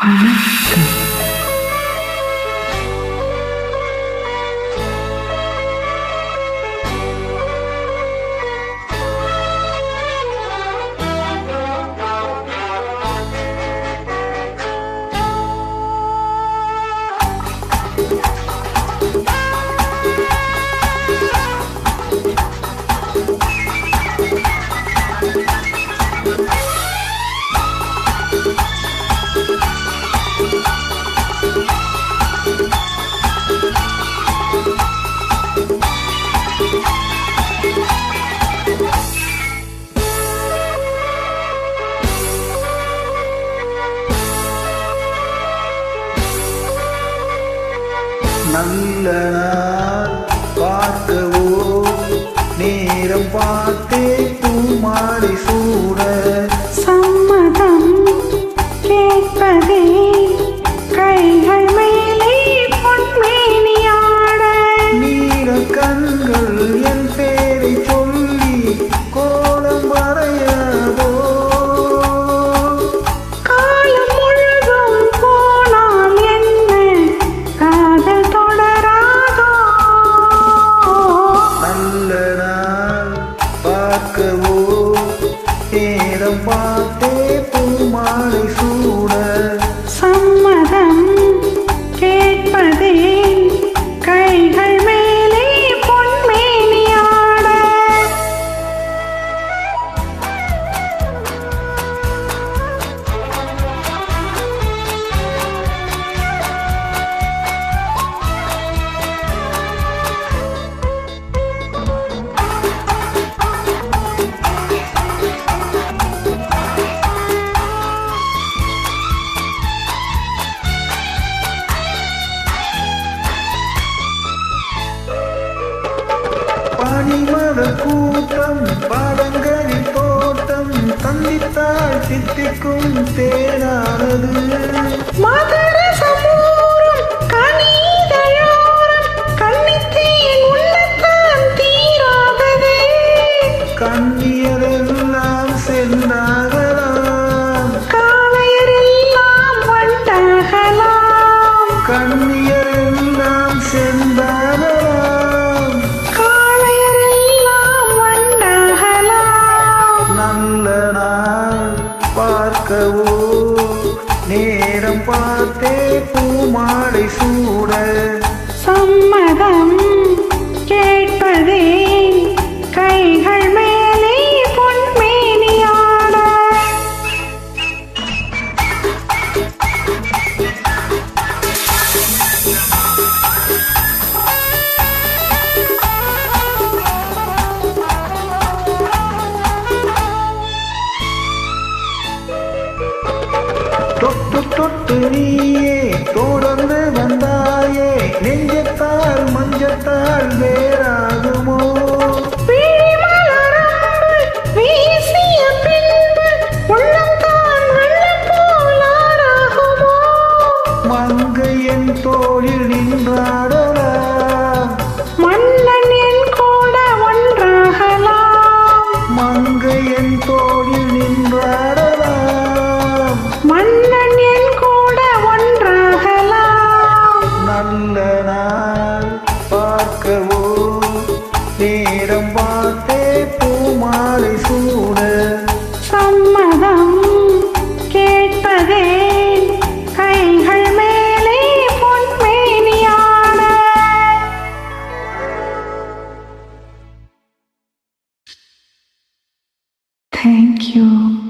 வணக்கம். நல்ல நாள் பார்க்கவோ நேரம் பார்த்தே பூமாலை சூட சம்மதம் கேட்பதே கைகள் மேலே பொன்மேனியாட நீல கண்கள் என் பேரை சொல்லி கோலம் வரையாதோ காலம் முழுதும் போனால் என்ன காதல் தொடராதோ நல்ல நாள் பார்க்கவோ நேரம் பார்த்தே பூமாலை சூட சம்மதம் கேட்பதே கைகள் மேலே பொன்மேனியாட பனிமர கூட்டம் பழங்களின் தோட்டம் சந்தித்தால் சித்திக்கும் தேனானது மதரசமூரும் கனிதழோரம் கண்ணித்தேன் உள்ளத்தான் தீராதது கண்ணியரெல்லாம் சென்றாகலாம் காளையரெல்லாம் வண்டாகலாம் கண்ணியரெல்லாம் சென்றாகலாம் காளையரெல்லாம் வண்டாகலாம் நல்ல நாள் பார்க்கவோ நேரம் பார்த்தே பூமாலை சூட சம்மதம் கேட்பதே கைகள் மேலே பொன்மேனியாட தொட்டு தொட்டு நீயே தொடர்ந்து வந்தாயே நெஞ்சத்தால் மஞ்சத்தால் வேறாகுமோ விழிமலரம்பு வீசிய பின்பு உள்ளம்தான் வெள்ளம் போலாராகுமோ மங்கை என் தோளில் நின்றாடலாம் மன்னன் என் கூட ஒன்றாகலாம் மங்கை என் தோளில் நின்றாடலாம் மன்னன் என் கூட ஒன்றாகலாம் நல்ல நாள் பார்க்கவோ நேரம் பார்த்தே பூமாலை சூட சம்மதம் கேட்பதே கைகள் மேலே பொன்மேனியாட Thank you.